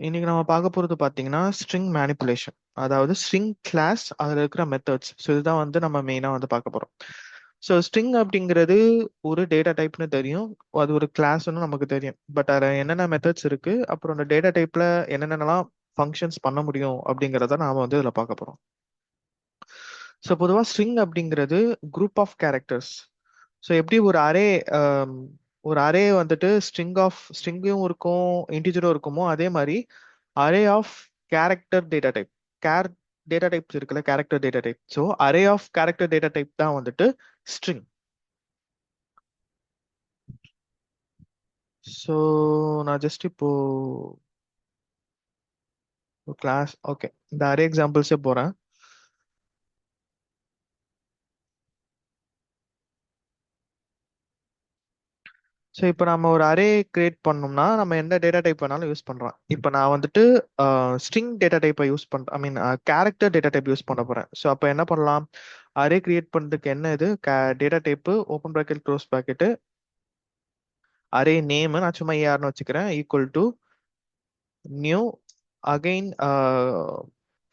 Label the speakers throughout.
Speaker 1: இன்னைக்கு நம்ம பார்க்க போறது பாத்தீங்கன்னா ஸ்ட்ரிங் மேனிப்புலேஷன், அதாவது ஸ்ட்ரிங் கிளாஸ் அதுல இருக்கிற மெத்தட்ஸ். ஸோ இதுதான் வந்து நம்ம மெயினா வந்து பார்க்க போறோம். ஸோ ஸ்ட்ரிங் அப்படிங்கிறது ஒரு டேட்டா டைப்னு தெரியும், அது ஒரு கிளாஸ்னு நமக்கு தெரியும். பட் அதில் என்னென்ன மெத்தட்ஸ் இருக்கு, அப்புறம் அந்த டேட்டா டைப்ல என்னென்னலாம் ஃபங்க்ஷன்ஸ் பண்ண முடியும் அப்படிங்கிறத நாம வந்து இதில் பார்க்க போறோம். ஸோ பொதுவாக ஸ்ட்ரிங் அப்படிங்கிறது குரூப் ஆஃப் கேரக்டர்ஸ். ஸோ எப்படி ஒரு அரே வந்துட்டு ஸ்ட்ரிங்கும் இருக்கும், இன்டிஜரும் இருக்குமோ, அதே மாதிரி array of character data type. Char data types இருக்குல்ல, character data type. So array of character data type தான் வந்துட்டு ஸ்ட்ரிங். ஸோ நான் ஜஸ்ட் இப்போ கிளாஸ் ஓகே இந்த அரே எக்ஸாம்பிள்ஸே போறேன். ஸோ இப்போ நம்ம ஒரு அரே கிரியேட் பண்ணோம்னா நம்ம எந்த டேட்டா டைப் வேணாலும் யூஸ் பண்றோம். இப்போ நான் வந்துட்டு ஸ்ட்ரிங் டேட்டா டைப்பை யூஸ் பண்றேன், ஐ மீன் கேரக்டர் டேட்டா டைப் யூஸ் பண்ண போறேன். ஸோ அப்போ என்ன பண்ணலாம், அரே கிரியேட் பண்றதுக்கு என்ன இது data type open bracket close bracket array name நான் சும்மா ஏஆர்னு வச்சுக்கிறேன், equal to new again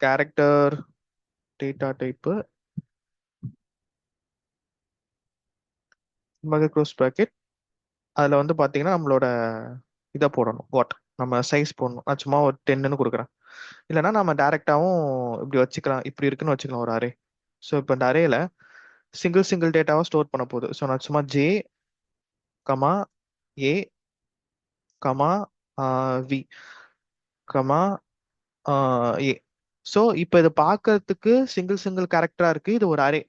Speaker 1: character data type close bracket. அதில் வந்து பார்த்தீங்கன்னா நம்மளோட இதை போடணும், வாட் நம்ம சைஸ் போடணும். நான் சும்மா ஒரு 10ன்னு கொடுக்குறேன். இல்லைன்னா நம்ம டேரெக்டாகவும் இப்படி வச்சுக்கலாம், இப்படி இருக்குன்னு வச்சுக்கலாம் ஒரு அரே. ஸோ இப்போ இந்த அரேல சிங்கிள் டேட்டாவை ஸ்டோர் பண்ண போகுது. ஸோ நான் சும்மா J comma A comma V comma A. So இப்போ இது பார்க்கறதுக்கு சிங்கிள் கேரக்டரா இருக்கு, இது ஒரு அரே.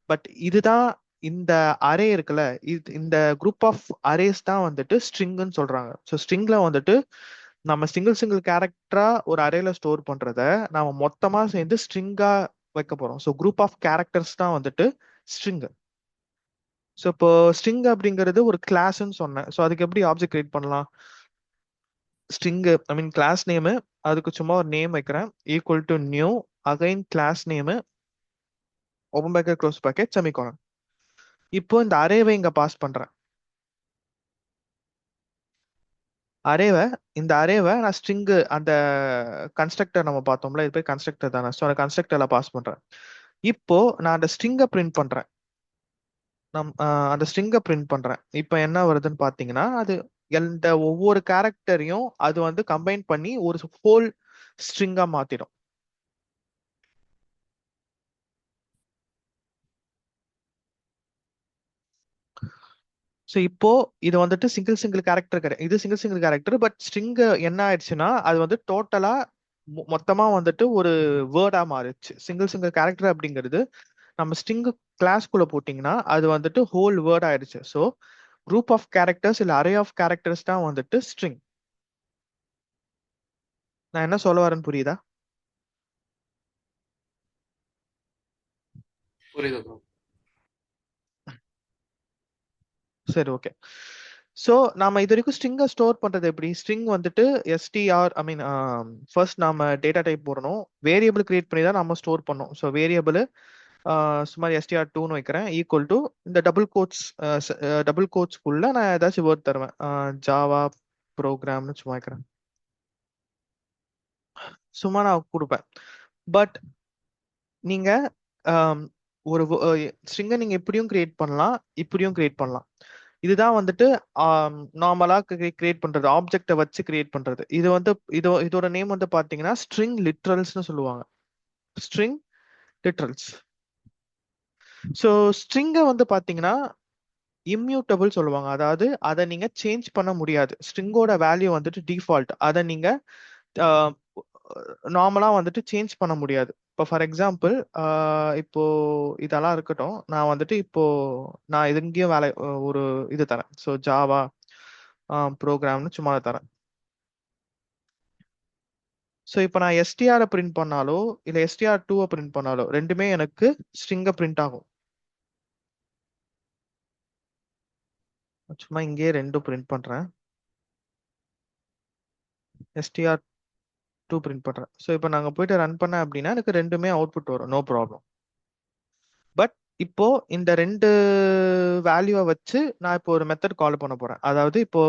Speaker 1: பட் இதுதான் இந்த அரே இருக்குல்ல, இந்த குரூப் ஆஃப் அரேஸ் தான் வந்துட்டு ஸ்ட்ரிங்னு சொல்றாங்க. ஸோ ஸ்ட்ரிங்ல வந்துட்டு நம்ம சிங்கிள் கேரக்டரா ஒரு அரேல ஸ்டோர் பண்றத நாம மொத்தமா சேர்ந்து ஸ்ட்ரிங்கா வைக்க போறோம். ஸோ குரூப் ஆஃப் கேரக்டர்ஸ் தான் வந்துட்டு ஸ்ட்ரிங். ஸோ இப்போ ஸ்ட்ரிங் அப்படிங்கிறது ஒரு கிளாஸ்ன்னு சொன்னேன். ஸோ அதுக்கு எப்படி ஆப்ஜெக்ட் கிரியேட் பண்ணலாம், string I mean class name, அதுக்கு சும்மா ஒரு நேம் வைக்கிறேன், equal to new again class name open bracket close bracket semicolon. இப்போ இந்த அரேவை இங்க பாஸ் பண்றேன். அரேவை இந்த அரேவை நான் ஸ்ட்ரிங் அந்த கன்ஸ்ட்ரக்டர் நம்ம பார்த்தோம்ல, இது போய் கன்ஸ்ட்ரக்டர் தானே. ஸோ அந்த கன்ஸ்ட்ரக்டர்ல பாஸ் பண்றேன். இப்போ நான் அந்த ஸ்ட்ரிங்கை பிரிண்ட் பண்றேன். அந்த ஸ்ட்ரிங்கை பிரிண்ட் பண்றேன். இப்போ என்ன வருதுன்னு பாத்தீங்கன்னா, அது இந்த ஒவ்வொரு கேரக்டரையும் அது வந்து கம்பைன் பண்ணி ஒரு ஹோல் ஸ்ட்ரிங்கா மாத்திடும். ஸோ இப்போ இது வந்துட்டு சிங்கிள் கேரக்டர், இது சிங்கிள் கேரக்டர். பட் ஸ்ட்ரிங் என்ன ஆயிடுச்சுன்னா அது வந்து டோட்டலா மொத்தமா வந்துட்டு ஒரு வேர்டா மாறிடுச்சு. சிங்கிள் கேரக்டர் அப்படிங்கிறது நம்ம ஸ்ட்ரிங் கிளாஸ்க்குள்ள போட்டிங்கன்னா அது வந்துட்டு ஹோல் வேர்ட் ஆயிடுச்சு. ஸோ குரூப் ஆஃப் கேரக்டர்ஸ் இல்ல அரே ஆஃப் கேரக்டர்ஸ் தான் வந்துட்டு ஸ்ட்ரிங். நான் என்ன சொல்ல வரேன்னு புரியுதா?
Speaker 2: புரியுது ப்ரோ.
Speaker 1: சரி, ஓகே. ஸோ நாம இது வரைக்கும் ஸ்ட்ரிங்கை ஸ்டோர் பண்றது எப்படி, ஸ்ட்ரிங் வந்துட்டு எஸ்டிஆர் ஐ மீன் ஃபர்ஸ்ட் நாம டேட்டா டைப் போடணும், வேரியபிள் கிரியேட் பண்ணி தான் நம்ம ஸ்டோர் பண்ணோம். ஸோ வேரியபிள் சுமார் str2ன்னு வைக்கிறேன், ஈக்குவல் டு இந்த டபுள் கோட்ஸ்க்குள்ள நான் ஏதாச்சும் வேர்ட் தருவேன், ஜாவா ப்ரோக்ராம்னு சும்மா வைக்கிறேன், சும்மா நான் கொடுப்பேன். பட் நீங்க ஒரு ஸ்ட்ரிங்கை நீங்க இப்படியும் கிரியேட் பண்ணலாம், இப்படியும் கிரியேட் பண்ணலாம். இதுதான் வந்துட்டு நார்மலா கிரியேட் பண்றது, ஆப்ஜெக்டை வச்சு கிரியேட் பண்றது. இது வந்து இதோட நேம் வந்து பாத்தீங்கன்னா ஸ்ட்ரிங் லிட்ரல்ஸ்னு சொல்லுவாங்க, ஸ்ட்ரிங் லிட்ரல்ஸ். ஸோ ஸ்ட்ரிங்கை வந்து பாத்தீங்கன்னா இம்யூட்டபிள் சொல்லுவாங்க, அதாவது அதை நீங்க சேஞ்ச் பண்ண முடியாது. ஸ்ட்ரிங்கோட வேல்யூ வந்துட்டு டிஃபால்ட், அதை நீங்க நார்மலா வந்துட்டு சேஞ்ச் பண்ண முடியாது. இப்போ ஃபார் எக்ஸாம்பிள் இப்போ இதெல்லாம் இருக்கட்டும், நான் வந்துட்டு இப்போ நான் இது இங்கேயும் வேலை ஒரு இது தரேன். ஸோ ஜாவா ப்ரோக்ராம்னு சும்மா தரேன். ஸோ இப்போ நான் எஸ்டிஆரை பிரிண்ட் பண்ணாலோ இல்லை str2 பிரிண்ட் பண்ணாலோ ரெண்டுமே எனக்கு ஸ்ட்ரிங்கை பிரிண்ட் ஆகும். சும்மா இங்கேயே ரெண்டும் பிரிண்ட் பண்றேன், str2 பிரிண்ட் பண்றேன். ஸோ இப்போ நாங்கள் போயிட்டு ரன் பண்ணேன் அப்படின்னா எனக்கு ரெண்டுமே அவுட்புட் வரும், நோ ப்ராப்ளம். பட் இப்போ இந்த ரெண்டு வேல்யூவை வச்சு நான் இப்போ ஒரு மெத்தட் கால் பண்ண போறேன். அதாவது இப்போ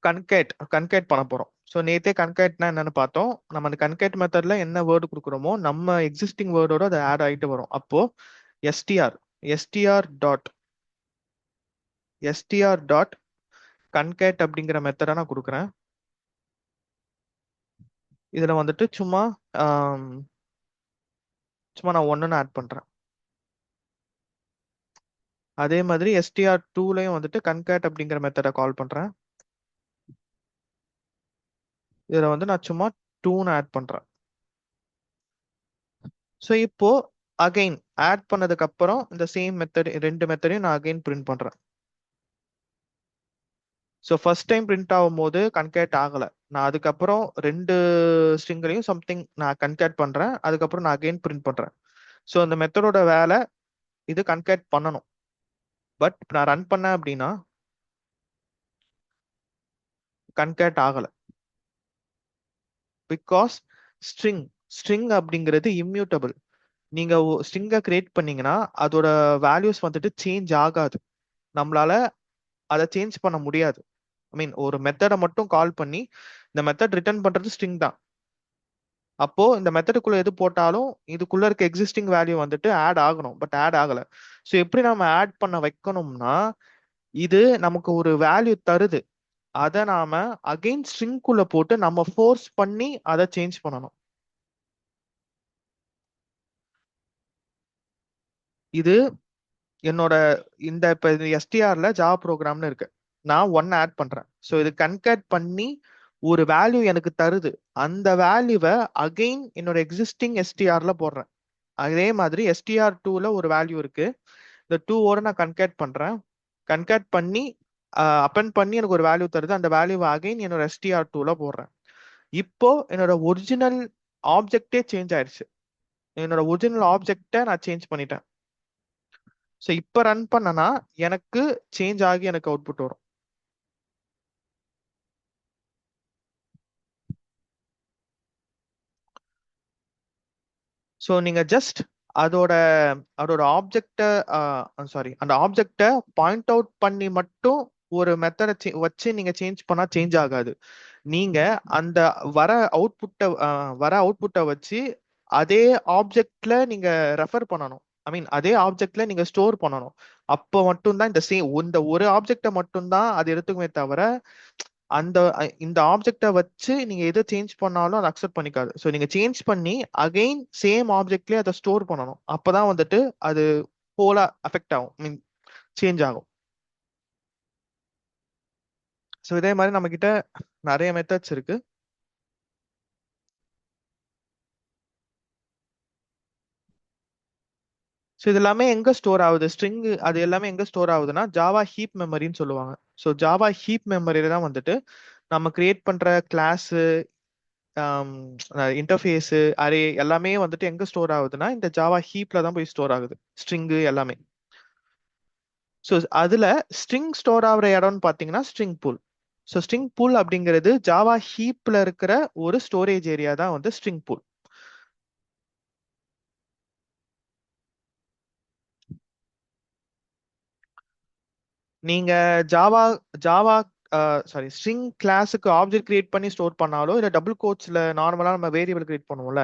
Speaker 1: கன்கேட் பண்ண போறோம். ஸோ நேத்தே கன்கேட்னா என்னன்னு பார்த்தோம். நம்ம அந்த கன்கேட் மெத்தட்ல என்ன வேர்டு கொடுக்குறோமோ நம்ம எக்ஸிஸ்டிங் வேர்டோட அது ஆட் ஆகிட்டு வரும். அப்போ STR STR dot STR dot concat அப்படிங்கிற மெத்தடை நான் கொடுக்குறேன். இதுல வந்துட்டு ஆம், சும்மா நான் ஒன்றுன்னு ஆட் பண்றேன். அதே மாதிரி எஸ்டிஆர் டூலையும் வந்துட்டு கன்கேட் அப்படிங்கிற மெத்தடை கால் பண்றேன். இதுல வந்து நான் சும்மா டூன்னு ஆட் பண்றேன். ஸோ இப்போ அகைன் ஆட் பண்ணதுக்கு அப்புறம் இந்த சேம் மெத்தட் ரெண்டு மெத்தடையும் நான் அகைன் பிரிண்ட் பண்றேன். ஸோ ஃபர்ஸ்ட் டைம் பிரிண்ட் ஆகும்போது கன்கேட் ஆகலை. நான் அதுக்கப்புறம் ரெண்டு ஸ்ட்ரிங்லையும் சம்திங் நான் கன்கேட் பண்றேன். அதுக்கப்புறம் நான் அகைன் பிரிண்ட் பண்றேன். ஸோ அந்த மெத்தடோட வேலை இது கன்கேட் பண்ணணும். பட் நான் ரன் பண்ணேன் அப்படின்னா கன்கேட் ஆகலை. பிகாஸ் ஸ்ட்ரிங் ஸ்ட்ரிங் அப்படிங்கிறது இம்யூட்டபிள். நீங்க ஸ்ட்ரிங்கை கிரியேட் பண்ணீங்கன்னா அதோட வேல்யூஸ் வந்துட்டு சேஞ்ச் ஆகாது. நம்மளால அதை சேஞ்ச் பண்ண முடியாது. ஐ மீன் ஒரு மெத்தடை மட்டும் கால் பண்ணி இந்த மெத்தட் ரிட்டர்ன் பண்றது ஸ்ட்ரிங் தான். அப்போ இந்த மெத்தடுக்குள்ள எது போட்டாலும் இதுக்குள்ள இருக்க எக்ஸிஸ்டிங் வேல்யூ வந்துட்டு ஆட் ஆகணும். பட் ஆட் ஆகல. ஸோ எப்படி நம்ம ஆட் பண்ண வைக்கணும்னா இது நமக்கு ஒரு வேல்யூ தருது. அதை நாம அகைன் ஸ்ட்ரிங்குள்ள போட்டு நம்ம ஃபோர்ஸ் பண்ணி அதை சேஞ்ச் பண்ணணும். இது என்னோட இந்த இப்ப எஸ்டிஆர்ல ஜாவா ப்ரோக்ராம்னு இருக்கு. நான் ஒன் ஆட் பண்றேன். ஸோ இது கன்கேட் பண்ணி ஒரு வேல்யூ எனக்கு தருது. அந்த வேல்யூவை அகைன் என்னோட எக்ஸிஸ்டிங் எஸ்டிஆர்ல போடுறேன். அதே மாதிரி எஸ்டிஆர் டூல ஒரு வேல்யூ இருக்கு. இந்த டூவோட நான் கன்கேட் பண்றேன். கன்கேட் பண்ணி அப்பெண்ட் பண்ணி எனக்கு ஒரு வேல்யூ தருது. அந்த வேல்யூவை அகைன் என்னோட எஸ்டிஆர் டூல போடுறேன். இப்போ என்னோட ஒரிஜினல் ஆப்ஜெக்டே சேஞ்ச் ஆயிடுச்சு. என்னோட ஒரிஜினல் ஆப்ஜெக்டை நான் சேஞ்ச் பண்ணிட்டேன். ஸோ இப்போ ரன் பண்ணனா எனக்கு சேஞ்ச் ஆகி எனக்கு அவுட்புட் வரும். ஸோ நீங்க ஜஸ்ட் அதோட அதோட ஆப்ஜெக்டை சாரி அந்த ஆப்ஜெக்டை பாயிண்ட் அவுட் பண்ணி மட்டும் ஒரு மெத்தடை வச்சு நீங்க சேஞ்ச் பண்ணா சேஞ்ச் ஆகாது. நீங்க அந்த வர அவுட்புட்டை வர அவுட்புட்டை வச்சு அதே ஆப்ஜெக்ட்ல நீங்க ரெஃபர் பண்ணணும். ஐ மீன் அதே ஆப்ஜெக்ட்ல நீங்க ஸ்டோர் பண்ணணும். அப்போ மட்டும்தான் இந்த ஒரு ஆப்ஜெக்டை மட்டும்தான் அது எடுத்துக்குமே தவிர இந்த ஆப்ஜெக்டை வச்சு நீங்க எதை சேஞ்ச் பண்ணாலும் அதை அக்செப்ட் பண்ணிக்காது. ஸோ நீங்க சேஞ்ச் பண்ணி அகைன் சேம் ஆப்ஜெக்ட்லயே அதை ஸ்டோர் பண்ணணும். அப்பதான் வந்துட்டு அது ஹோலா அஃபெக்ட் ஆகும். மீன் சேஞ்ச் ஆகும். ஸோ இதே மாதிரி நம்ம கிட்ட நிறைய மெத்தட்ஸ் இருக்கு. ஸோ இது எல்லாமே எங்க ஸ்டோர் ஆகுது? ஸ்ட்ரிங் அது எல்லாமே எங்க ஸ்டோர் ஆகுதுன்னா ஜாவா ஹீப் மெமரின்னு சொல்லுவாங்க. ஸோ ஜாவா ஹீப் மெமரியில தான் வந்துட்டு நம்ம கிரியேட் பண்ற கிளாஸ், இன்டர்ஃபேஸ், அரே எல்லாமே வந்துட்டு எங்க ஸ்டோர் ஆகுதுன்னா இந்த ஜாவா ஹீப்ல தான் போய் ஸ்டோர் ஆகுது ஸ்ட்ரிங் எல்லாமே. ஸோ அதுல ஸ்ட்ரிங் ஸ்டோர் ஆகுற இடம்னு பாத்தீங்கன்னா string pool. So string pool அப்படிங்கிறது ஜாவா ஹீப்ல இருக்கிற ஒரு ஸ்டோரேஜ் ஏரியா தான் வந்து ஸ்ட்ரிங் பூல். நீங்க ஜாவா ஜாவா சாரி ஸ்ட்ரிங் கிளாஸுக்கு ஆப்ஜெக்ட் கிரியேட் பண்ணி ஸ்டோர் பண்ணாலோ இல்ல டபுள் கோட்ஸ்ல நார்மலா நம்ம வேரியபிள் கிரியேட் பண்ணுவோம்ல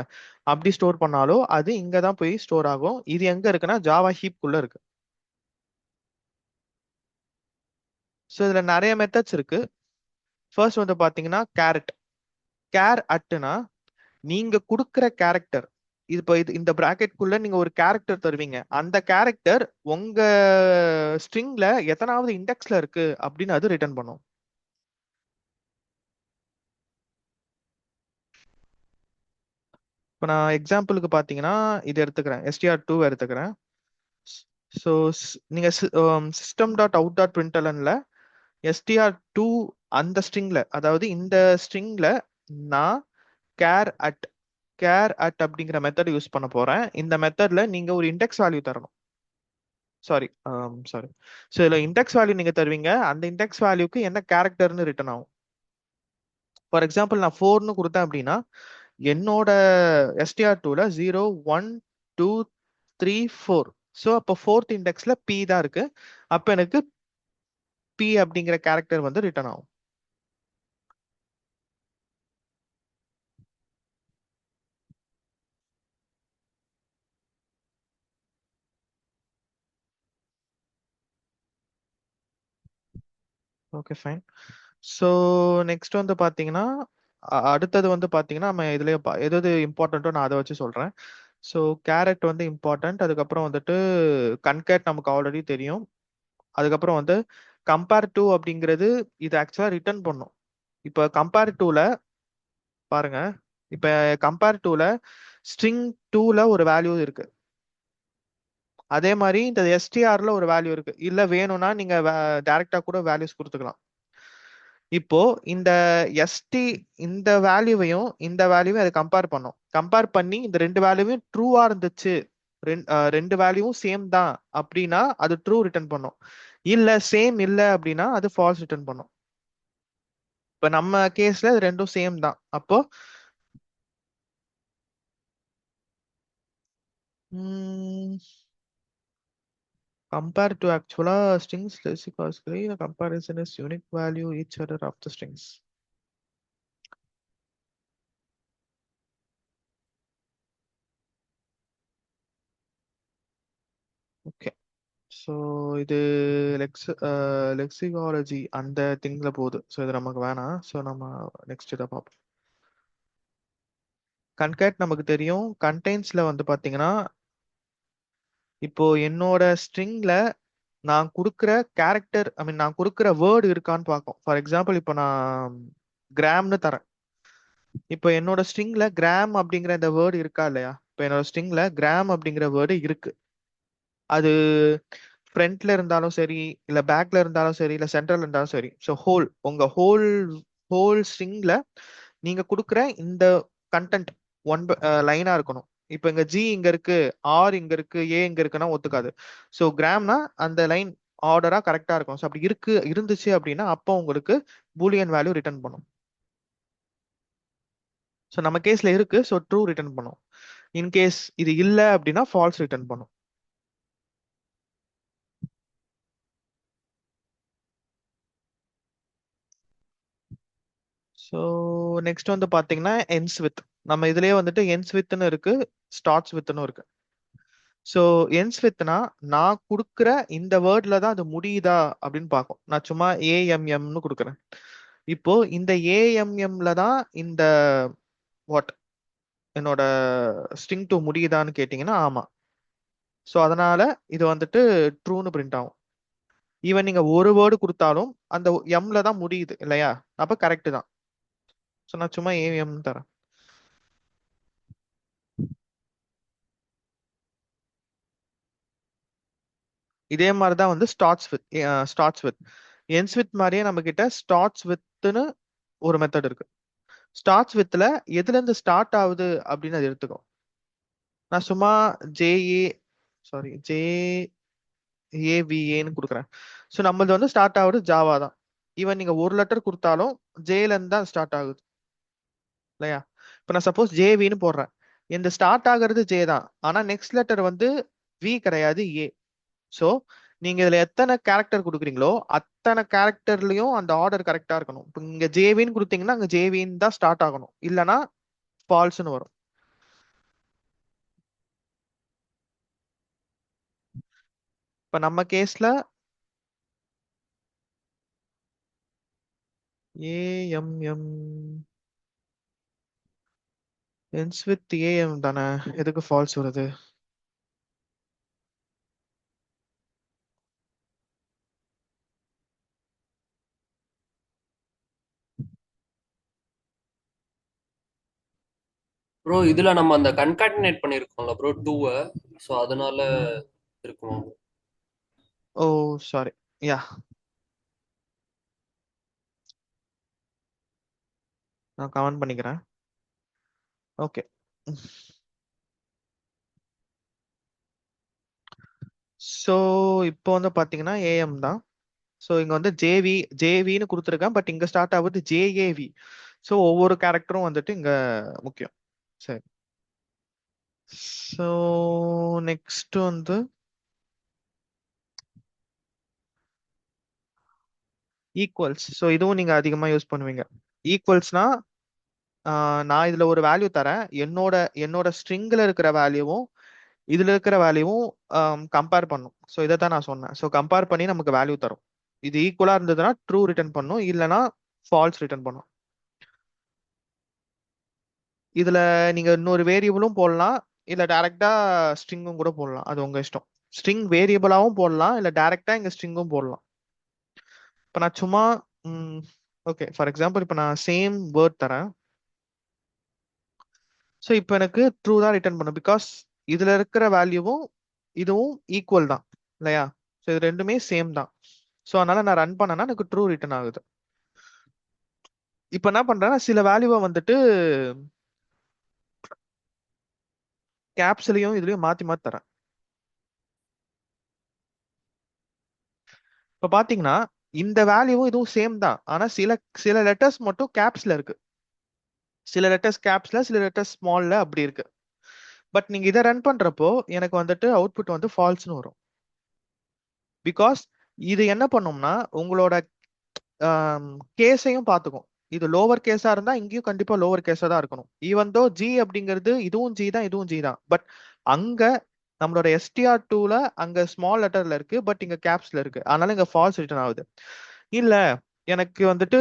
Speaker 1: அப்படி ஸ்டோர் பண்ணாலோ அது இங்க தான் போய் ஸ்டோர் ஆகும். இது எங்க இருக்குன்னா ஜாவா ஹீப் குள்ள இருக்கு. ஸோ இதுல நிறைய மெத்தட்ஸ் இருக்கு. ஃபர்ஸ்ட் வந்து பாத்தீங்கன்னா கேரட். கேர் அட்னா நீங்க கொடுக்குற கேரக்டர் இது இப்போ இந்த பிராக்கெட்குள்ள நீங்க ஒரு கேரக்டர் தருவீங்க. அந்த கேரக்டர் உங்க ஸ்ட்ரிங்ல எத்தனாவது இண்டெக்ஸ்ல இருக்கு அப்படின்னு அது ரிட்டர்ன் பண்ணும். இப்போ நான் எக்ஸாம்பிளுக்கு பார்த்தீங்கன்னா இது எடுத்துக்கிறேன், எஸ்டிஆர் டூ எடுத்துக்கிறேன். ஸோ நீங்க சிஸ்டம் டாட் அவுட் டாட் பிரிண்டலன்ல எஸ்டிஆர் டூ அந்த ஸ்ட்ரிங்ல அதாவது இந்த ஸ்ட்ரிங்ல நான் கேர் அட் கேர் அட் அப்படிங்கிற மெத்தட் யூஸ் பண்ண போறேன். இந்த மெத்தட்ல நீங்க ஒரு இண்டெக்ஸ் வேல்யூ தரணும். சாரி சாரி ஸோ இதில் இண்டெக்ஸ் வேல்யூ நீங்க தருவீங்க. அந்த இண்டெக்ஸ் வேல்யூக்கு என்ன கேரக்டர்னு ரிட்டர்ன் ஆகும். ஃபார் எக்ஸாம்பிள் நான் ஃபோர்னு கொடுத்தேன் அப்படின்னா என்னோட எஸ்டிஆர் டூல 0 1 2 3 4. ஸோ அப்போ ஃபோர்த் இண்டெக்ஸ்ல பி தான் இருக்கு. அப்போ எனக்கு பி அப்படிங்கிற கேரக்டர் வந்து ரிட்டர்ன் ஆகும். Okay fine. ஸோ நெக்ஸ்ட் வந்து பார்த்தீங்கன்னா அடுத்தது வந்து பார்த்தீங்கன்னா நம்ம இதுலயே எது எது இம்பார்ட்டண்ட்டோ நான் அதை வச்சு சொல்றேன். ஸோ கேரட் வந்து இம்பார்ட்டன்ட். அதுக்கப்புறம் வந்துட்டு கன்கேட் நமக்கு ஆல்ரெடி தெரியும். அதுக்கப்புறம் வந்து கம்பேர் டு அப்படிங்கிறது இது ஆக்சுவலா ரிட்டர்ன் பண்ணும். இப்போ கம்பேர் டுல பாருங்க, இப்ப கம்பேர் டுல ஸ்ட்ரிங் டூல ஒரு வேல்யூ இருக்கு. அதே மாதிரி இந்த எஸ்டிஆர்ல ஒரு வேல்யூ இருக்கு. இல்ல வேணும்னா நீங்க டைரக்டா கூட வேல்யூஸ் கொடுத்துக்கலாம். இப்போ இந்த எஸ்டி இந்த வேல்யூவையும் இந்த வேல்யூவையும் அதை கம்பேர் பண்ணோம். கம்பேர் பண்ணி இந்த ரெண்டு வேல்யூவையும் ட்ரூவா இருந்துச்சு, ரெண்டு வேல்யூவும் சேம் தான் அப்படின்னா அது ட்ரூ ரிட்டர்ன் பண்ணும். இல்ல சேம் இல்ல அப்படின்னா அது ஃபால்ஸ் ரிட்டர்ன் பண்ணும். இப்ப நம்ம கேஸ்ல இது ரெண்டும் சேம் தான். அப்போ compare to actual strings lexically the comparison is unique value each other of the strings. Okay, so இது லெக்சிகாலஜி அந்த திங்ல போகுது. ஸோ இது நமக்கு வேணாம். ஸோ நம்ம நெக்ஸ்ட் இதை பார்ப்போம். கன்கேட் நமக்கு தெரியும். கண்டெய்ன்ஸ்ல வந்து பாத்தீங்கன்னா இப்போ என்னோட ஸ்ட்ரிங்ல நான் கொடுக்குற கேரக்டர் ஐ மீன் நான் கொடுக்குற வேர்டு இருக்கான்னு பார்க்கும். ஃபார் எக்ஸாம்பிள் இப்போ நான் கிராம்னு தரேன். இப்போ என்னோட ஸ்ட்ரிங்ல கிராம் அப்படிங்கிற இந்த வேர்டு இருக்கா இல்லையா? இப்போ என்னோட ஸ்ட்ரிங்ல கிராம் அப்படிங்கிற வேர்டு இருக்கு. அது ஃப்ரண்ட்ல இருந்தாலும் சரி, இல்ல பேக்ல இருந்தாலும் சரி, இல்ல சென்டர்ல இருந்தாலும் சரி. ஸோ உங்க ஹோல் ஸ்ட்ரிங்ல நீங்க கொடுக்குற இந்த கண்டென்ட் ஒன் லைனா இருக்கணும். இப்போ இங்க ஜி இங்க இருக்கு, ஆர் இங்க இருக்கு, ஏ இங்க இருக்குன்னா ஒத்துக்காது. ஸோ கிராம்னா அந்த லைன் ஆர்டரா கரெக்டா இருக்கும். ஸோ அப்படி இருந்துச்சு அப்படின்னா அப்போ உங்களுக்கு பூலியன் வேல்யூ ரிட்டர்ன் பண்ணும். ஸோ நம்ம கேஸ்ல இருக்கு, ஸோ ட்ரூ ரிட்டர்ன் பண்ணும். இன்கேஸ் இது இல்ல அப்படின்னா ஃபால்ஸ் ரிட்டர்ன் பண்ணும். ஸோ நெக்ஸ்ட் வந்து பாத்தீங்கன்னா என்ஸ் வித். நம்ம இதுலயே வந்துட்டு என்ஸ் வித்னு இருக்கு, ஸ்டார்ட்ஸ் வித்னு இருக்கு. ஸோ என்ஸ் வித்னா நான் கொடுக்குற இந்த வேர்ட்ல தான் அது முடியுதா அப்படின்னு பார்க்கும். நான் சும்மா ஏஎம்எம்னு கொடுக்குறேன். இப்போ இந்த ஏஎம்எம்ல தான் இந்த வாட் என்னோட ஸ்ட்ரிங் டு முடியுதான்னு கேட்டிங்கன்னா ஆமா. ஸோ அதனால இது வந்துட்டு ட்ரூன்னு பிரிண்ட் ஆகும். ஈவன் நீங்க ஒரு வேர்டு கொடுத்தாலும் அந்த எம்ல தான் முடியுது இல்லையா? அப்ப கரெக்ட் தான். ஸோ நான் சும்மா ஏஎம் தரேன். இதே மாதிரி தான் வந்து ஸ்டார்ட்ஸ் வித் என்ஸ் வித் மாதிரியே நம்ம கிட்ட ஸ்டார்ட்ஸ் வித்னு ஒரு மெத்தட் இருக்கு. ஸ்டார்ட்ஸ் வித்ல எதுல இருந்து ஸ்டார்ட் ஆகுது அப்படின்னு அது எடுத்துக்கும். நான் சும்மா ஜேஏ சாரி ஜேஏவிஏன்னு கொடுக்குறேன். ஸோ நம்மளது வந்து ஸ்டார்ட் ஆகுது ஜாவா தான். ஈவன் நீங்க ஒரு லெட்டர் கொடுத்தாலும் ஜேல இருந்து தான் ஸ்டார்ட் ஆகுது இல்லையா? இப்போ நான் சப்போஸ் ஜேவின்னு போடுறேன். இந்த ஸ்டார்ட் ஆகுறது ஜே தான், ஆனா நெக்ஸ்ட் லெட்டர் வந்து வி கிடையாது, ஏ. ஸோ நீங்க இதுல எத்தனை கேரக்டர் கொடுக்குறீங்களோ அத்தனை கேரக்டர்லயும் அந்த ஆர்டர் கரெக்டா இருக்கணும். இப்போ இங்க ஜேவின்னு கொடுத்தீங்கன்னா அங்க ஜேவின்னு தான் ஸ்டார்ட் ஆகணும், இல்லைன்னா ஃபால்ஸ்னு வரும். இப்ப நம்ம கேஸ்ல ஏஎம்எம் என்ஸ் வித் ஏஎம் தானே, எதுக்கு ஃபால்ஸ் வருது?
Speaker 2: ப்ரோ இதுல நம்ம அந்த கன்காட்டினேட் பண்ணிருக்கோம்ல ப்ரோ 2 சோ அதனால இருக்குமா bro?
Speaker 1: ஓ சாரி, யா நான் கமெண்ட் பண்ணிக்கிறேன். ஓகே, ஸோ இப்போ வந்து பாத்தீங்கன்னா ஏஎம் தான். ஸோ இங்க வந்து ஜேவின்னு கொடுத்துருக்கேன், பட் இங்க ஸ்டார்ட் ஆகுது ஜேஏவி. ஸோ ஒவ்வொரு கேரக்டரும் வந்துட்டு இங்க முக்கியம். சரி, ஸோ நெக்ஸ்ட் வந்து ஈக்குவல்ஸ். ஸோ இதுவும் நீங்க அதிகமா யூஸ் பண்ணுவீங்க. ஈக்குவல்ஸ்னா நான் இதுல ஒரு வேல்யூ தரேன். என்னோட ஸ்ட்ரிங்ல இருக்கிற வேல்யூவும் இதுல இருக்கிற வேல்யூவும் கம்பேர் பண்ணும். ஸோ இதை தான் நான் சொன்னேன். ஸோ கம்பேர் பண்ணி நமக்கு வேல்யூ தரும். இது ஈக்குவலா இருந்ததுன்னா ட்ரூ ரிட்டர்ன் பண்ணும், இல்லைன்னா ஃபால்ஸ் ரிட்டர்ன் பண்ணும். இதுல நீங்க இன்னொரு வேரியபிளும் போடலாம், இல்ல டைரக்டா ஸ்ட்ரிங்கும் கூட போடலாம், அது உங்க இஷ்டம். ஸ்ட்ரிங் வேரியபிளாவும் போடலாம், இல்ல டைரக்டா இங்க ஸ்ட்ரிங்கும் போடலாம். இப்ப நான் சும்மா ஓகே ஃபார் எக்ஸாம்பிள் இப்போ நான் சேம் வேர்ட் தரேன். ஸோ இப்போ எனக்கு ட்ரூ தான் ரிட்டர்ன் பண்ணும், பிகாஸ் இதுல இருக்கிற வேல்யூவும் இதுவும் ஈக்குவல் தான் இல்லையா. ஸோ இது ரெண்டுமே சேம் தான். ஸோ அதனால நான் ரன் பண்ணேன்னா எனக்கு ட்ரூ ரிட்டர்ன் ஆகுது. இப்போ என்ன பண்றேன்னா சில வேல்யூவை வந்துட்டு கேப்ஸ்லயும் இதுலயும் மாத்தி மாத்தி தரேன். இப்போ பாத்தீங்கன்னா இந்த வேல்யூவும் இதுவும் சேம் தான், ஆனா சில சில லெட்டர்ஸ் மட்டும் கேப்ஸ்ல இருக்கு, சில லெட்டர்ஸ் கேப்ஸ்ல, சில லெட்டர்ஸ் ஸ்மால்ல அப்படி இருக்கு. பட் நீங்க இதை ரன் பண்றப்போ எனக்கு வந்துட்டு அவுட்புட் வந்து ஃபால்ஸ்னு வரும். பிகாஸ் இது என்ன பண்ணும்னா உங்களோட கேஸையும் பார்த்துக்கும். இது லோவர் கேஸா இருந்தா இங்கேயும் கண்டிப்பா லோவர் கேஸா தான் இருக்கணும். ஈவன் தோ ஜி அப்படிங்கிறது இதுவும் ஜி தான் இதுவும் ஜி தான், பட் அங்க நம்மளோட எஸ்டிஆர் டூல அங்க ஸ்மால் லெட்டர்ல இருக்கு, பட் இங்க கேப்ஸ்ல இருக்கு, அதனால இங்க ஃபால்ஸ் ரிட்டர்ன் ஆகுது. இல்ல எனக்கு வந்துட்டு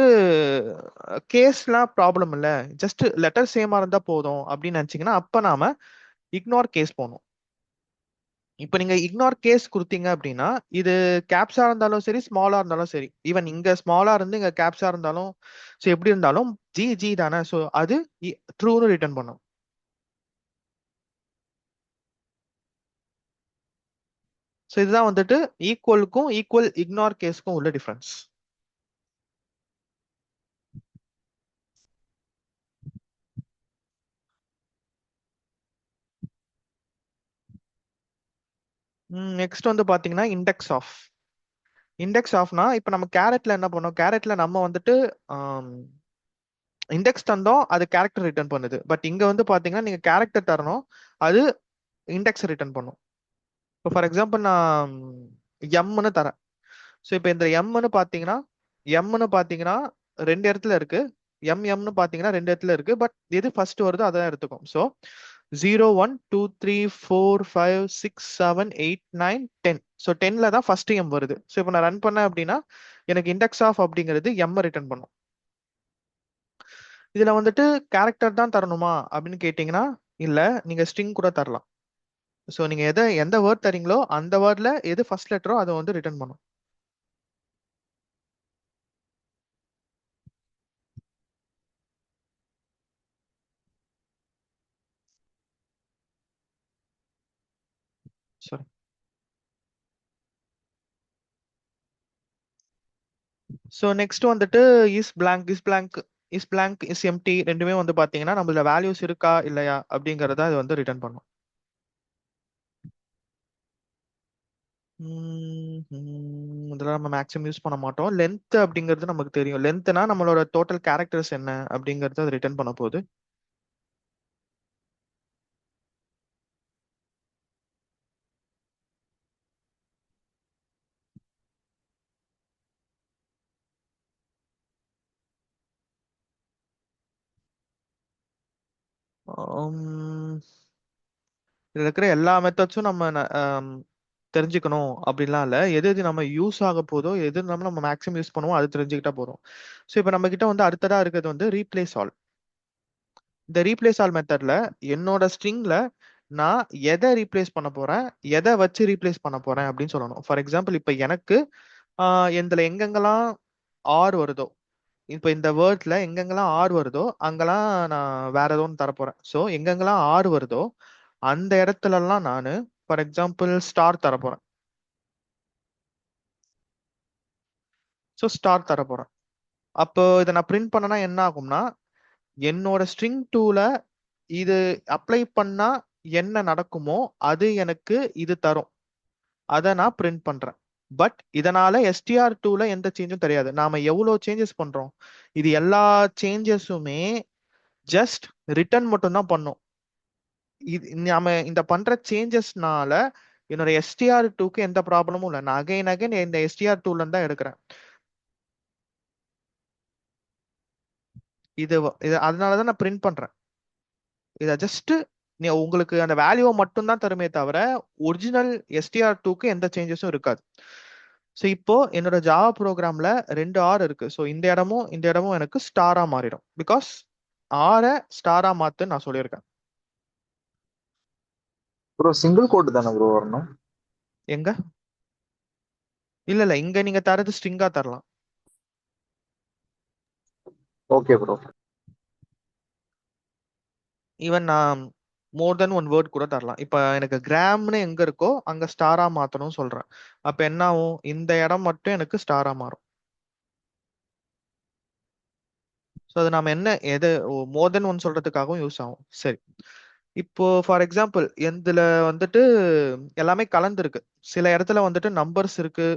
Speaker 1: கேஸ்லாம் ப்ராப்ளம் இல்ல, ஜஸ்ட் லெட்டர் சேமா இருந்தா போதும் அப்படின்னு நினைச்சீங்கன்னா அப்ப நாம இக்னோர் கேஸ் போகணும். இப்ப நீங்க இக்னோர் கேஸ் கொடுத்தீங்க அப்படின்னா இது கேப்ஸா இருந்தாலும் சரி ஸ்மாலா இருந்தாலும் சரி, ஈவன் இங்க ஸ்மாலா இருந்து இங்க கேப்ஸா இருந்தாலும் ஸோ எப்படி இருந்தாலும் ஜி ஜி தானே, ஸோ அது ட்ரூன்னு ரிட்டர்ன் பண்ணும். ஸோ இதுதான் வந்துட்டு ஈக்குவலுக்கும் ஈக்குவல் இக்னோர் கேஸ்க்கும் உள்ள டிஃபரன்ஸ். நெக்ஸ்ட் வந்து பாத்தீங்கன்னா இண்டெக்ஸ் ஆஃப். இண்டெக்ஸ் ஆஃப்னா இப்ப நம்ம கேரட்ல என்ன பண்ணோம், கேரட்ல நம்ம வந்துட்டு இண்டெக்ஸ் தந்தோம், அது கேரக்டர் ரிட்டர்ன் பண்ணுது. பட் இங்க வந்து பாத்தீங்கன்னா நீங்க கேரக்டர் தரணும், அது இண்டெக்ஸ் ரிட்டர்ன் பண்ணும். இப்போ ஃபார் எக்ஸாம்பிள் நான் எம்னு தரேன். ஸோ இப்போ இந்த எம்னு பார்த்தீங்கன்னா ரெண்டு இடத்துல இருக்கு, எம்னு பார்த்தீங்கன்னா ரெண்டு இடத்துல இருக்கு, பட் எது ஃபர்ஸ்ட் வருதோ அதான் எடுத்துக்கும். ஸோ 0 1 2 3 4 5 6 7 8 9 10. ஸோ 10ல தான் ஃபர்ஸ்ட் எம் வருது. ஸோ இப்போ நான் ரன் பண்ணேன் அப்படின்னா எனக்கு இண்டெக்ஸ் ஆஃப் அப்படிங்கிறது எம் ரிட்டர்ன் பண்ணும். இதுல வந்துட்டு கேரக்டர் தான் தரணுமா அப்படின்னு கேட்டீங்கன்னா இல்ல, நீங்க ஸ்ட்ரிங் கூட தரலாம். ஸோ நீங்க எந்த வேர்ட் தரீங்களோ அந்த வேர்ட்ல எது ஃபர்ஸ்ட் லெட்டரோ அதை வந்து ரிட்டர்ன் பண்ணும். சரி. ஸோ நெக்ஸ்ட் வந்துட்டு இஸ் எம்டி ரெண்டுமே வந்து பாத்தீங்கன்னா நம்மள வேல்யூஸ் இருக்கா இல்லையா அப்படிங்கறத அது வந்து ரிட்டர்ன் பண்ணும். இதெல்லாம் நம்ம மேக்ஸிமம் யூஸ் பண்ண மாட்டோம். லென்த் அப்படிங்கிறது நமக்கு தெரியும், லென்த்னா நம்மளோட டோட்டல் கேரக்டர்ஸ் என்ன அப்படிங்கறது அது ரிட்டர்ன் பண்ண போகுது. உம், இதுல இருக்கிற எல்லா மெத்தட்ஸும் நம்ம தெரிஞ்சுக்கணும் அப்படின்லாம் இல்ல, எது எது நம்ம யூஸ் ஆக போதோ எது நம்ம மேக்ஸிமம் யூஸ் பண்ணுவோம் அது தெரிஞ்சுக்கிட்டா போதும். ஸோ இப்போ நம்ம கிட்ட வந்து அடுத்ததா இருக்கிறது வந்து ரீப்ளேஸ் ஆல். இந்த ரீப்ளேஸ் ஆல் மெத்தட்ல என்னோட ஸ்ட்ரிங்ல நான் எதை ரீப்ளேஸ் பண்ண போறேன், எதை வச்சு ரீப்ளேஸ் பண்ண போறேன் அப்படின்னு சொல்லணும். ஃபார் எக்ஸாம்பிள் இப்போ எனக்கு இதுல எங்கெங்கெல்லாம் ஆர் வருதோ, இப்போ இந்த வேர்ட்ல எங்கெங்கெல்லாம் ஆர் வருதோ அங்கெல்லாம் நான் வேற ஏதோ ஒன்று தரப்போறேன். ஸோ எங்கெங்கெல்லாம் ஆர் வருதோ அந்த இடத்துலலாம் நான் ஃபார் எக்ஸாம்பிள் ஸ்டார் தரப்போறேன். ஸோ ஸ்டார் தரப்போறேன். அப்போ இதை நான் பிரிண்ட் பண்ணனா என்ன ஆகும்னா என்னோட ஸ்ட்ரிங் டூல இது அப்ளை பண்ணா என்ன நடக்குமோ அது எனக்கு இது தரும், அதை நான் பிரிண்ட் பண்றேன். பட் இதனால எஸ்டிஆர் டூல எந்த சேஞ்சும் தெரியாது. நாம எவ்வளவு சேஞ்சஸ் பண்றோம், இது எல்லா சேஞ்சஸுமே ஜஸ்ட் ரிட்டர்ன் மட்டும் தான் பண்ணும். இது நாம இந்த பண்ற சேஞ்சஸ்னால என்னோட எஸ்டிஆர் டூக்கு எந்த ப்ராப்ளமும் இல்லை, நான் அகைன் அகைன் இந்த எஸ்டிஆர் டூல தான் எடுக்கிறேன். இது அதனாலதான் நான் பிரிண்ட் பண்றேன். இதை ஜஸ்ட் நீ உங்களுக்கு அந்த வேல்யூவை மட்டும் தான் தருமே தவிர ஒரிஜினல் எஸ்டிஆர் டூக்கு எந்த சேஞ்சஸும் இருக்காது. ஸோ இப்போ என்னோட ஜாவா ப்ரோக்ராம்ல 2 ஆர் இருக்கு. ஸோ இந்த இடமும் எனக்கு ஸ்டாரா மாறிடும். பிகாஸ் ஆரை ஸ்டாரா மாத்துன்னு நான் சொல்லியிருக்கேன்.
Speaker 3: ப்ரோ சிங்கிள் கோட் தானே ப்ரோ வரணும்?
Speaker 1: எங்க? இல்ல இங்க நீங்க தரது ஸ்ட்ரிங்கா தரலாம்.
Speaker 3: Okay bro.
Speaker 1: ஈவன் நான் மோர் தென் ஒன் வேர்ட் கூட தரலாம். இப்ப எனக்கு கிராம்னு எங்க இருக்கோ அங்க ஸ்டாரா மாத்தணும்னு சொல்றேன். அப்ப என்ன ஆகும்? இந்த இடம் மட்டும் எனக்கு ஸ்டாரா மாறும். ஸோ அது நாம என்ன எது மோர் தென் ஒன் சொல்றதுக்காகவும் யூஸ் ஆகும். சரி, இப்போ ஃபார் எக்ஸாம்பிள் இதுல வந்துட்டு எல்லாமே கலந்துருக்கு. சில இடத்துல வந்துட்டு நம்பர்ஸ் இருக்கு,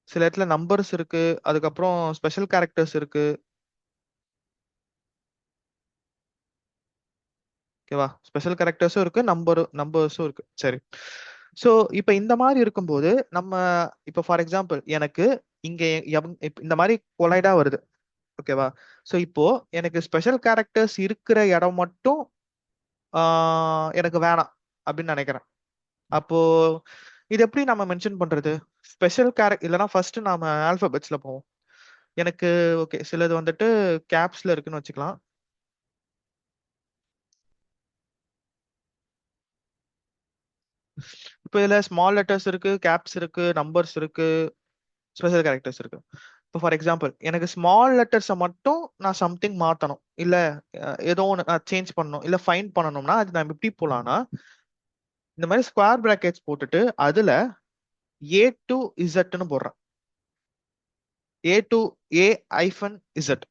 Speaker 1: சில இடத்துல நம்பர்ஸ் இருக்கு, அதுக்கப்புறம் ஸ்பெஷல் கேரக்டர்ஸ் இருக்கு. ஓகேவா? ஸ்பெஷல் கேரக்டர்ஸும் இருக்கு, நம்பர்ஸும் இருக்கு. சரி, ஸோ இப்போ இந்த மாதிரி இருக்கும்போது நம்ம இப்போ ஃபார் எக்ஸாம்பிள் எனக்கு இங்க இந்த மாதிரி கொலைடா வருது. ஓகேவா? ஸோ இப்போ எனக்கு ஸ்பெஷல் கேரக்டர்ஸ் இருக்கிற இடம் மட்டும் எனக்கு வேணாம் அப்படின்னு நினைக்கிறேன். அப்போ இது எப்படி நம்ம மென்ஷன் பண்றது? ஸ்பெஷல் கேரக்டர் இல்லைன்னா ஃபர்ஸ்ட் நாம ஆல்பபெட்ஸ்ல போவோம். எனக்கு ஓகே சிலது வந்துட்டு கேப்ஸ்ல இருக்குன்னு வச்சுக்கலாம். இப்போ இதுல ஸ்மால் லெட்டர்ஸ் இருக்கு, கேப்ஸ் இருக்கு, நம்பர்ஸ் இருக்கு, ஸ்பெஷல் கேரக்டர்ஸ் இருக்கு. இப்போ ஃபார் எக்ஸாம்பிள் எனக்கு ஸ்மால் லெட்டர்ஸை மட்டும் நான் சம்திங் மாத்தணும், இல்ல ஏதோ ஒன்று சேஞ்ச் பண்ணணும், இல்ல ஃபைண்ட் பண்ணணும்னா அது நான் எப்படி போலாம்னா இந்த மாதிரி ஸ்கொயர் பிராக்கெட்ஸ் போட்டுட்டு அதுல ஏ டு இசட்னு போடுறேன். ஏ டு ஏ ஐஃபன் இசட்.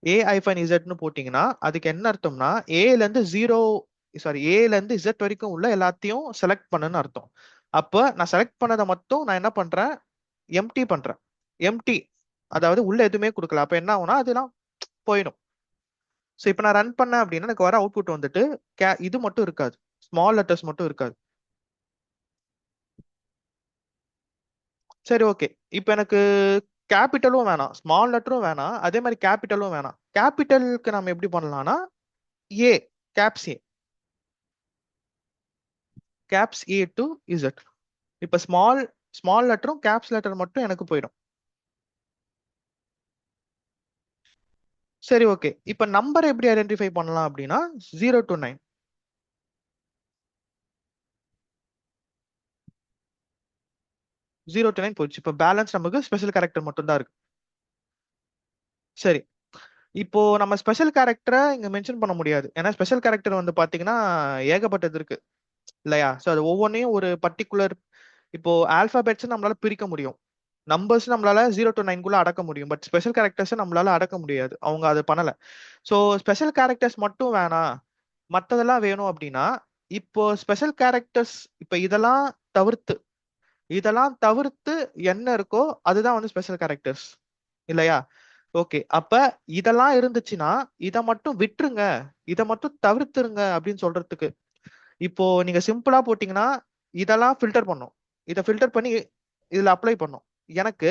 Speaker 1: ஏ ஐஃபன் இசட்னு போட்டீங்கன்னா அதுக்கு என்ன அர்த்தம்னா ஏல இருந்து ஜீரோ சாரி ஏல இருந்து இசட் வரைக்கும் உள்ள எல்லாத்தையும் செலக்ட் பண்ணுன்னு அர்த்தம். அப்ப நான் செலக்ட் பண்ணதை மட்டும் நான் என்ன பண்றேன்? எம்டி பண்றேன். எம்டி அதாவது உள்ள எதுவுமே கொடுக்கல. அப்ப என்ன ஆகும்னா அதெல்லாம் போயிடும். ஸோ இப்போ நான் ரன் பண்ணேன் அப்படின்னா எனக்கு வர அவுட்புட் வந்துட்டு இது மட்டும் இருக்காது, ஸ்மால் லெட்டர்ஸ் மட்டும் இருக்காது. சரி, ஓகே. இப்போ எனக்கு கேபிட்டலும் வேணாம், ஸ்மால் லெட்டரும் வேணாம், அதே மாதிரி கேபிட்டலும் வேணாம். கேபிட்டலுக்கு நம்ம எப்படி பண்ணலாம்னா A caps A caps A to Z. இப்போ ஸ்மால் ஸ்மால் லெட்டரும் கேப்ஸ் லெட்டர் மட்டும் எனக்கு போயிடும். சரி, ஓகே. இப்போ நம்பர் எப்படி ஐடென்டிஃபை பண்ணலாம் அப்படின்னா 0 to 9. 0 to 9 போயிடுச்சு. இப்போ பேலன்ஸ் நமக்கு ஸ்பெஷல் கேரக்டர் மட்டும் தான் இருக்கு. சரி, இப்போ நம்ம ஸ்பெஷல் கேரக்டரை இங்க மென்ஷன் பண்ண முடியாது. ஏன்னா ஸ்பெஷல் கேரக்டர் வந்து பாத்தீங்கன்னா ஏகப்பட்டது இருக்கு இல்லையா? ஸோ அது ஒவ்வொன்றையும் ஒரு பர்டிகுலர் இப்போ ஆல்பாபெட்ஸ் நம்மளால பிரிக்க முடியும், நம்பர்ஸ் நம்மளால 0 to 9 அடக்க முடியும். பட் ஸ்பெஷல் கேரக்டர்ஸ் நம்மளால அடக்க முடியாது. அவங்க அதை பண்ணல. ஸோ ஸ்பெஷல் கேரக்டர்ஸ் மட்டும் வேணாம், மற்றதெல்லாம் வேணும் அப்படின்னா இப்போ ஸ்பெஷல் கேரக்டர்ஸ் இப்போ தவிர்த்து இதெல்லாம் தவிர்த்து என்ன இருக்கோ அதுதான் வந்து ஸ்பெஷல் கேரக்டர்ஸ் இல்லையா? ஓகே, அப்ப இதெல்லாம் இருந்துச்சுன்னா இதை மட்டும் விட்டுருங்க, இதை மட்டும் தவிர்த்துருங்க அப்படின்னு சொல்றதுக்கு இப்போ நீங்க சிம்பிளா போட்டீங்கன்னா இதெல்லாம் ஃபில்டர் பண்ணும், இதை ஃபில்டர் பண்ணி இதுல அப்ளை பண்ணும். எனக்கு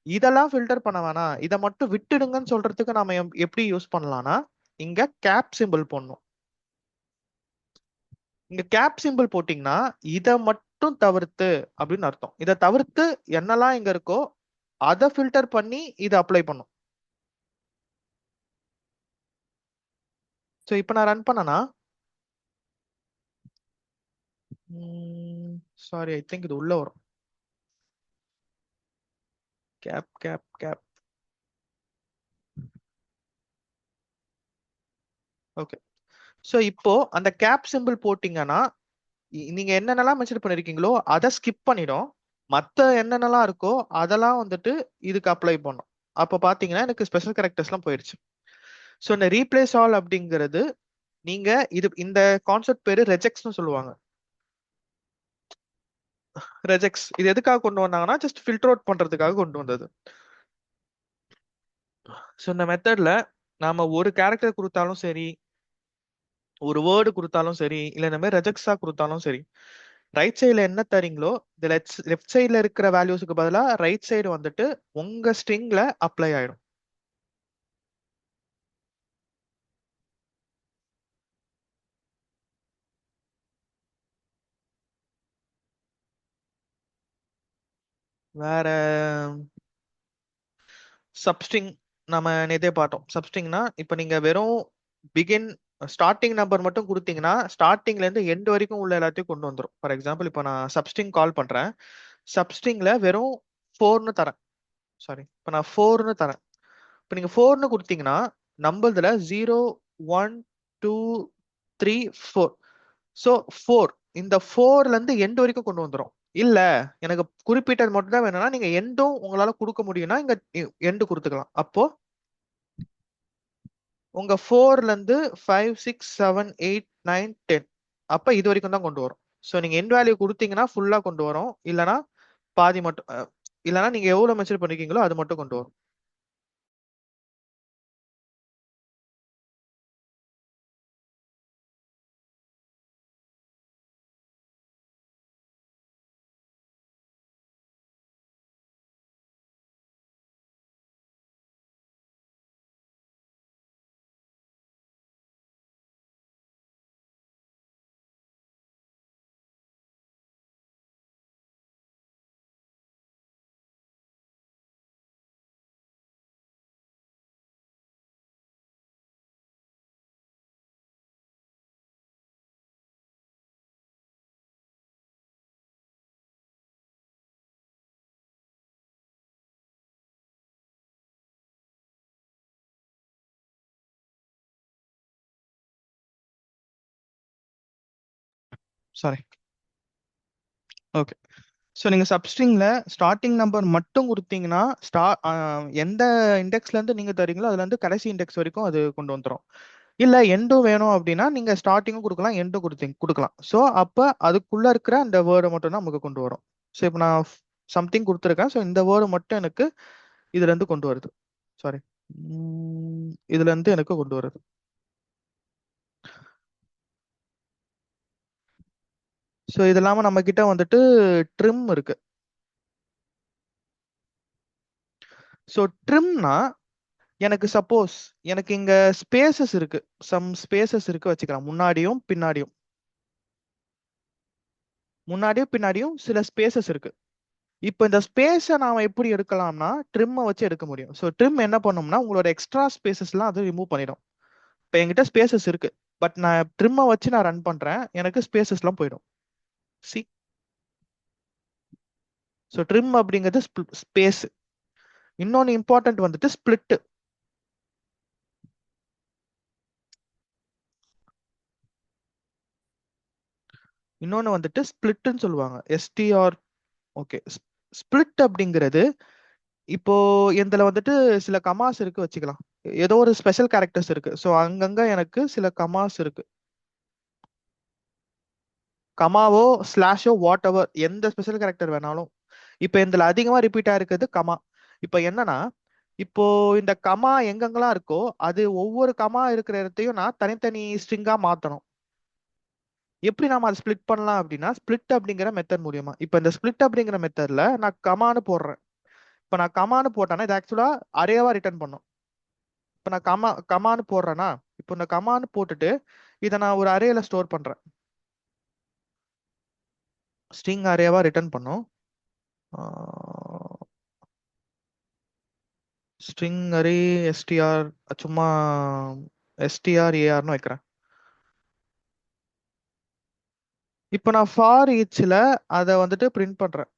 Speaker 1: இதெல்லாம் ஃபில்டர் பண்ண வேணாம், இதை மட்டும் விட்டுடுங்கன்னு சொல்றதுக்கு நாம எப்படி யூஸ் பண்ணலாம்னா இங்க கேப் சிம்பிள் போடணும். இங்க கேப் சிம்பிள் போட்டீங்கன்னா இதை மட்டும் தவிர்த்து அப்படின்னு அர்த்தம். இதை தவிர்த்து என்னெல்லாம் இங்க இருக்கோ அதை ஃபில்டர் பண்ணி இதை அப்ளை பண்ணும். ஸோ இப்போ நான் ரன் பண்ணனா சாரி ஐ திங்க் இது உள்ள வரும். Cap cap cap okay. So இப்போ அந்த கேப் சிம்பிள் போட்டீங்கன்னா நீங்க என்னென்னலாம் மென்ஷன் பண்ணிருக்கீங்களோ அதை ஸ்கிப் பண்ணிடும். மற்ற என்னென்னலாம் இருக்கோ அதெல்லாம் வந்துட்டு இதுக்கு அப்ளை பண்ணும். அப்போ பாத்தீங்கன்னா எனக்கு ஸ்பெஷல் கேரக்டர்ஸ்லாம் போயிடுச்சு. ஸோ இந்த ரீப்ளேஸ் ஆல் அப்படிங்கிறது நீங்க இந்த கான்செப்ட் பேரு ரெஜெக்ட்ஸ்னு சொல்லுவாங்க. ரெஜெக்ட்ஸ் இது எதுக்காக கொண்டு வந்தாங்கன்னா ஜஸ்ட் ஃபில்டர் அவுட் பண்றதுக்காக கொண்டு வந்தது. ஸோ இந்த மெத்தட்ல நாம ஒரு கேரக்டர் கொடுத்தாலும் சரி, ஒரு வேர்டு கொடுத்தாலும் சரி, இல்ல இந்த மாதிரி ரெஜெக்ட்ஸா கொடுத்தாலும் சரி, ரைட் சைடுல என்ன தரீங்களோ இந்த லெஃப்ட் சைடுல இருக்கிற வேல்யூஸ்க்கு பதிலா ரைட் சைடு வந்துட்டு உங்க ஸ்ட்ரிங்ல அப்ளை ஆயிடும். வேற சப்ஸ்ட்ரிங் நம்ம நேத்தே பார்த்தோம். சப்ஸ்ட்ரிங்னா இப்போ நீங்க வெறும் பிகின் ஸ்டார்டிங் நம்பர் மட்டும் கொடுத்தீங்கன்னா ஸ்டார்டிங்ல இருந்து எண்ட் வரைக்கும் உள்ள எல்லாத்தையும் கொண்டு வந்துரும். ஃபார் எக்ஸாம்பிள் இப்போ நான் சப்ஸ்ட்ரிங் கால் பண்றேன், சப்ஸ்ட்ரிங்ல வெறும் 4ன்னு தரேன். சாரி, இப்போ நான் 4ன்னு தரேன். இப்போ நீங்க 4ன்னு கொடுத்தீங்கன்னா நம்பர்ல 0 1 2 3 4. ஸோ 4 இந்த 4ல இருந்து எண்ட் வரைக்கும் கொண்டு வந்துரும். இல்ல எனக்கு குறிப்பிட்டது மட்டும் தான் வேணும்னா நீங்க எண்டும் உங்களால கொடுக்க முடியும்னா இங்க எண்டு கொடுத்துக்கலாம். அப்போ உங்க 4ல இருந்து 5 6 7 8 9 10 அப்ப இது வரைக்கும் தான் கொண்டு வரும். ஸோ நீங்க எண்ட் வேல்யூ கொடுத்தீங்கன்னா ஃபுல்லா கொண்டு வரும், இல்லனா பாதி மட்டும், இல்லனா நீங்க எவ்வளவு மென்ஷன் பண்ணிருக்கீங்களோ அது மட்டும் கொண்டு வரும். Sorry, okay. ஸோ நீங்க சப்ஸ்ட்ரிங்ல ஸ்டார்டிங் நம்பர் மட்டும் கொடுத்தீங்கன்னா எந்த இண்டெக்ஸ்ல இருந்து நீங்க தரீங்களோ அதுல இருந்து கடைசி இண்டெக்ஸ் வரைக்கும் அது கொண்டு வந்துரும். இல்ல எண்டும் வேணும் அப்படின்னா நீங்க ஸ்டார்டிங்கும் கொடுக்கலாம், எண்டும் கொடுக்கலாம். ஸோ அப்ப அதுக்குள்ள இருக்கிற அந்த வேர்டை மட்டும் தான் நமக்கு கொண்டு வரும். ஸோ இப்போ நான் சம்திங் கொடுத்துருக்கேன். ஸோ இந்த வேர்டு மட்டும் எனக்கு இதுல இருந்து கொண்டு வருது. சாரி, இதுல இருந்து எனக்கு கொண்டு வருது. ஸோ இது இல்லாம நம்ம கிட்ட வந்துட்டு ட்ரிம் இருக்கு. ஸோ ட்ரிம்னா எனக்கு சப்போஸ் எனக்கு இங்க ஸ்பேசஸ் இருக்கு, சம் ஸ்பேசஸ் இருக்கு வச்சுக்கலாம். முன்னாடியும் பின்னாடியும் சில ஸ்பேசஸ் இருக்கு. இப்போ இந்த ஸ்பேஸை நாம எப்படி எடுக்கலாம்னா ட்ரிம்மை வச்சு எடுக்க முடியும். ஸோ ட்ரிம் என்ன பண்ணும்னா உங்களோட எக்ஸ்ட்ரா ஸ்பேசஸ்லாம் அது ரிமூவ் பண்ணிடும். இப்போ என்கிட்ட ஸ்பேசஸ் இருக்கு, பட் நான் ட்ரிம்மை வச்சு நான் ரன் பண்றேன், எனக்கு ஸ்பேசஸ்லாம் போயிடும். சி, ஸோ ட்ரிம் அப்படிங்கிறது ஸ்பேஸ். இன்னொன்று இம்பார்ட்டன்ட் வந்துட்டு ஸ்பிளிட். இன்னொன்று வந்துட்டு ஸ்பிளிட்னு சொல்லுவாங்க, எஸ்டிஆர். ஓகே, ஸ்பிளிட் அப்படிங்கிறது இப்போ இதுல வந்துட்டு சில கமாஸ் இருக்கு வச்சுக்கலாம், ஏதோ ஒரு ஸ்பெஷல் கேரக்டர்ஸ் இருக்கு. ஸோ அங்கங்க எனக்கு சில கமாஸ் இருக்கு, கமாவோ ஸ்லாஷோ வாட் எவர் எந்த ஸ்பெஷல் கேரக்டர் வேணாலும். இப்போ இதுல அதிகமா ரிப்பீட் ஆயிருக்கிறது கமா. இப்போ என்னன்னா இப்போ இந்த கமா எங்கெங்கெல்லாம் இருக்கோ அது ஒவ்வொரு கமா இருக்கிற இடத்தையும் நான் தனித்தனி ஸ்ட்ரிங்கா மாத்தணும். எப்படி நாம அதை ஸ்பிளிட் பண்ணலாம் அப்படின்னா ஸ்பிளிட் அப்படிங்கிற மெத்தட் மூலியமா. இப்போ இந்த ஸ்பிளிட் அப்படிங்கிற மெத்தட்ல நான் கமான்னு போடுறேன். இப்போ நான் கமான்னு போட்டேன்னா இது ஆக்சுவலா அரேவா ரிட்டர்ன் பண்ணும். இப்போ நான் கமான்னு போடுறேன்னா இப்போ இந்த கமான்னு போட்டுட்டு இதை நான் ஒரு அரேல ஸ்டோர் பண்றேன், ஸ்ட்ரிங் அரேவா ரிட்டர்ன் பண்ணும். ஸ்ட்ரிங் அரே எஸ்டிஆர், சும்மா எஸ்டிஆர் ஏஆர்னு வைக்கிறேன். இப்போ நான் ஃபார் ஈச்ல அதை வந்துட்டு பிரிண்ட் பண்றேன்.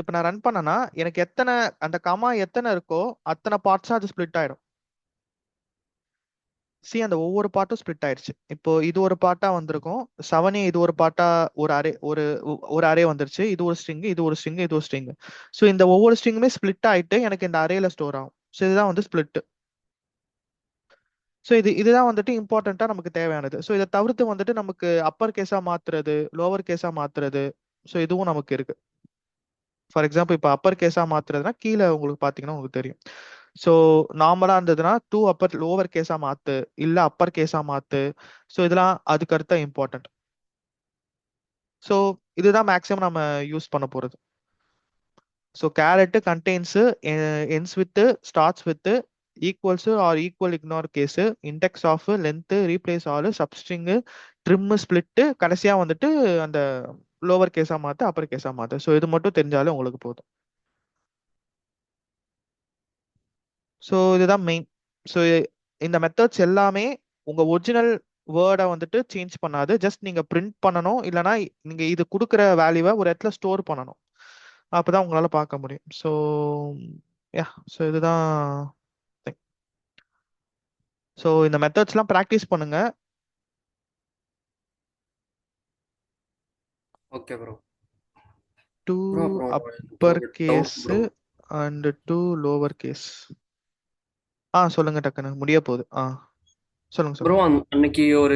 Speaker 1: இப்போ நான் ரன் பண்ணனா எனக்கு எத்தனை அந்த கமா எத்தனை இருக்கோ அத்தனை பார்ட்ஸா அது ஸ்ப்ளிட் ஆயிடும். சி, அந்த ஒவ்வொரு பார்ட்டும் ஸ்ப்ளிட் ஆயிடுச்சு. இப்போ இது ஒரு பார்ட்டா வந்திருக்கும், 7 இது ஒரு பார்ட்டா, ஒரு அரே ஒரு அரே வந்துருச்சு. இது ஒரு ஸ்ட்ரிங், இது ஒரு ஸ்ட்ரிங், இது ஒரு ஸ்ட்ரிங். ஸோ இந்த ஒவ்வொரு ஸ்ட்ரிங்குமே ஸ்ப்ளிட் ஆயிட்டு எனக்கு இந்த அரேல ஸ்டோர் ஆகும். ஸோ இதுதான் வந்து ஸ்ப்ளிட். ஸோ இதுதான் வந்துட்டு இம்பார்ட்டண்டா நமக்கு தேவையானது. ஸோ இதை தவிர்த்து வந்துட்டு நமக்கு அப்பர் கேஸா மாத்துறது, லோவர் கேஸா மாத்துறது, ஸோ இதுவும் நமக்கு இருக்கு. ஃபார் எக்ஸாம்பிள் இப்போ அப்பர் கேஸா மாத்துறதுனா கீழே உங்களுக்கு பாத்தீங்கன்னா உங்களுக்கு தெரியும். ஸோ நார்மலா இருந்ததுன்னா டூ அப்பர் லோவர் கேஸா மாத்து, இல்ல அப்பர் கேஸா மாத்து. ஸோ இதெல்லாம் அதுக்கு அடுத்த இம்பார்ட்டன்ட். ஸோ இதுதான் மேக்ஸிமம் நம்ம யூஸ் பண்ண போறது. So char at contains ends with starts with equals or equal ignore case index of length replace all substring trim split கடைசியா வந்துட்டு அந்த லோவர் கேஸா மாத்து அப்பர் கேஸா மாத்து. ஸோ இது மட்டும் தெரிஞ்சாலே உங்களுக்கு போதும். ஸோ இதுதான் மெயின். ஸோ இந்த மெத்தட்ஸ் எல்லாமே உங்க ஒரிஜினல் வேர்டை வந்துட்டு சேஞ்ச் பண்ணாது. ஜஸ்ட் நீங்க பிரிண்ட் பண்ணணும், இல்லைனா நீங்க இது கொடுக்குற வேல்யூவை ஒரு இடத்துல ஸ்டோர் பண்ணணும். அப்பதான் உங்களால பார்க்க முடியும். ஸோ யா, ஸோ இதுதான். ஸோ இந்த மெத்தட்ஸ்லாம் ப்ராக்டிஸ் பண்ணுங்க.
Speaker 2: Okay bro.
Speaker 1: 2
Speaker 2: ப்ரோ அப்புறம் எனக்கு
Speaker 1: அப்பர்
Speaker 2: ஒரு doubt
Speaker 1: case
Speaker 2: bro.
Speaker 1: And 2 lower case. சொல்லுங்க, டக்குன்னு முடிய போகுது. சொல்லுங்க
Speaker 2: ப்ரோ
Speaker 1: சொல்லுங்க.
Speaker 2: அன்னைக்கு ஒரு